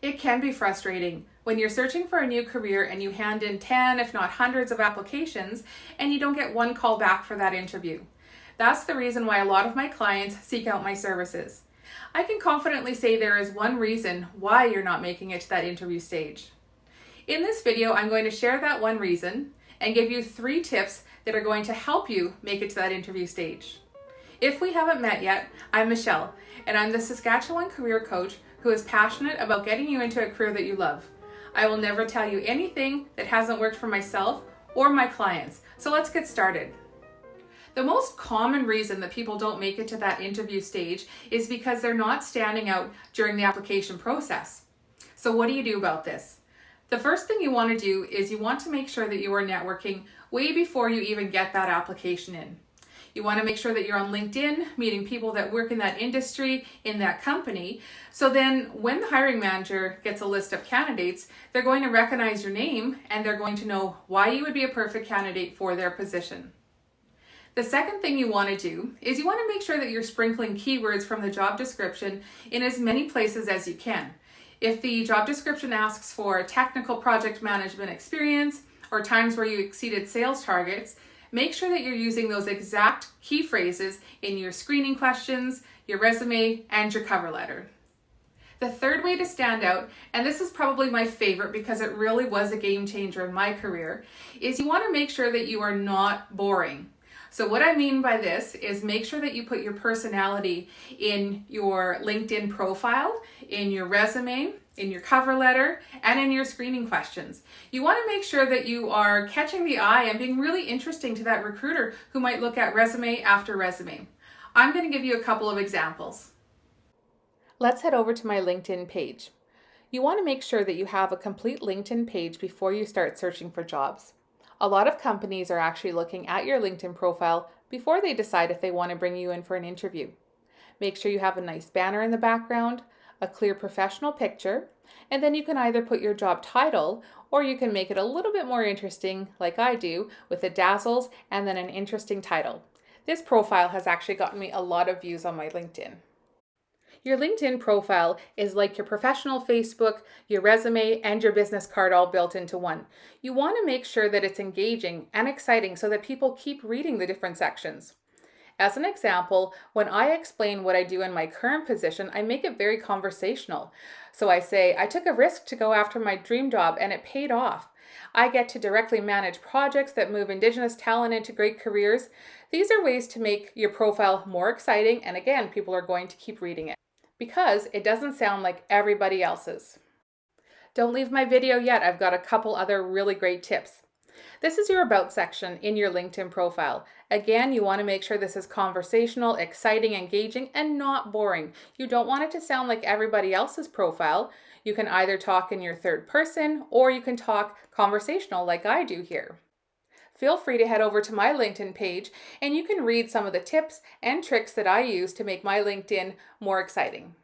It can be frustrating when you're searching for a new career and you hand in 10, if not hundreds of applications, and you don't get one call back for that interview. That's the reason why a lot of my clients seek out my services. I can confidently say there is one reason why you're not making it to that interview stage. In this video, I'm going to share that one reason and give you 3 tips that are going to help you make it to that interview stage. If we haven't met yet, I'm Michelle, and I'm the Saskatchewan career coach who is passionate about getting you into a career that you love. I will never tell you anything that hasn't worked for myself or my clients. So let's get started. The most common reason that people don't make it to that interview stage is because they're not standing out during the application process. So what do you do about this? The first thing you want to do is you want to make sure that you are networking way before you even get that application in. You want to make sure that you're on LinkedIn, meeting people that work in that industry, in that company. So then when the hiring manager gets a list of candidates, they're going to recognize your name and they're going to know why you would be a perfect candidate for their position. The second thing you want to do is you want to make sure that you're sprinkling keywords from the job description in as many places as you can. If the job description asks for technical project management experience or times where you exceeded sales targets, make sure that you're using those exact key phrases in your screening questions, your resume, and your cover letter. The third way to stand out, and this is probably my favorite because it really was a game changer in my career, is you want to make sure that you are not boring. So what I mean by this is make sure that you put your personality in your LinkedIn profile, in your resume, in your cover letter, and in your screening questions. You want to make sure that you are catching the eye and being really interesting to that recruiter who might look at resume after resume. I'm going to give you a couple of examples. Let's head over to my LinkedIn page. You want to make sure that you have a complete LinkedIn page before you start searching for jobs. A lot of companies are actually looking at your LinkedIn profile before they decide if they want to bring you in for an interview. Make sure you have a nice banner in the background, a clear professional picture, and then you can either put your job title or you can make it a little bit more interesting like I do with the dazzles and then an interesting title. This profile has actually gotten me a lot of views on my LinkedIn. Your LinkedIn profile is like your professional Facebook, your resume, and your business card all built into one. You want to make sure that it's engaging and exciting so that people keep reading the different sections. As an example, when I explain what I do in my current position, I make it very conversational. So I say, I took a risk to go after my dream job and it paid off. I get to directly manage projects that move Indigenous talent into great careers. These are ways to make your profile more exciting, and again, people are going to keep reading it because it doesn't sound like everybody else's. Don't leave my video yet. I've got a couple other really great tips. This is your About section in your LinkedIn profile. Again, you want to make sure this is conversational, exciting, engaging, and not boring. You don't want it to sound like everybody else's profile. You can either talk in your third person or you can talk conversational like I do here. Feel free to head over to my LinkedIn page and you can read some of the tips and tricks that I use to make my LinkedIn more exciting.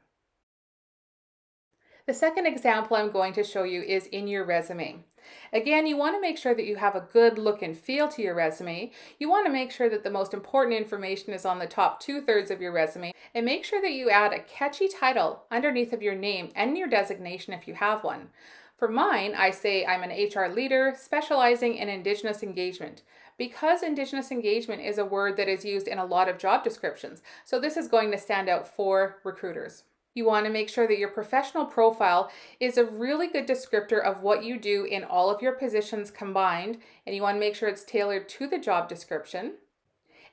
The second example I'm going to show you is in your resume. Again, you want to make sure that you have a good look and feel to your resume. You want to make sure that the most important information is on the top 2/3 of your resume, and make sure that you add a catchy title underneath of your name and your designation if you have one. For mine, I say I'm an HR leader specializing in Indigenous engagement because Indigenous engagement is a word that is used in a lot of job descriptions. So this is going to stand out for recruiters. You want to make sure that your professional profile is a really good descriptor of what you do in all of your positions combined, and you want to make sure it's tailored to the job description.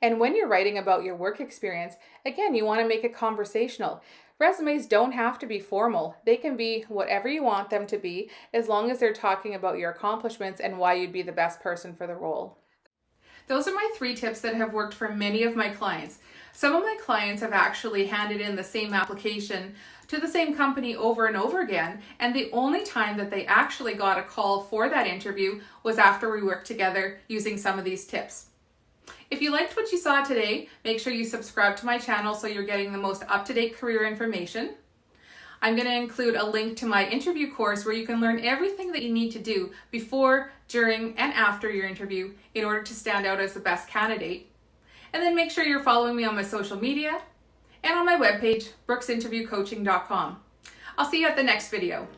And when you're writing about your work experience, again, you want to make it conversational. Resumes don't have to be formal. They can be whatever you want them to be, as long as they're talking about your accomplishments and why you'd be the best person for the role. Those are my 3 tips that have worked for many of my clients. Some of my clients have actually handed in the same application to the same company over and over again, and the only time that they actually got a call for that interview was after we worked together using some of these tips. If you liked what you saw today, make sure you subscribe to my channel so you're getting the most up-to-date career information. I'm going to include a link to my interview course where you can learn everything that you need to do before, during, and after your interview in order to stand out as the best candidate. And then make sure you're following me on my social media and on my webpage, brooksinterviewcoaching.com. I'll see you at the next video.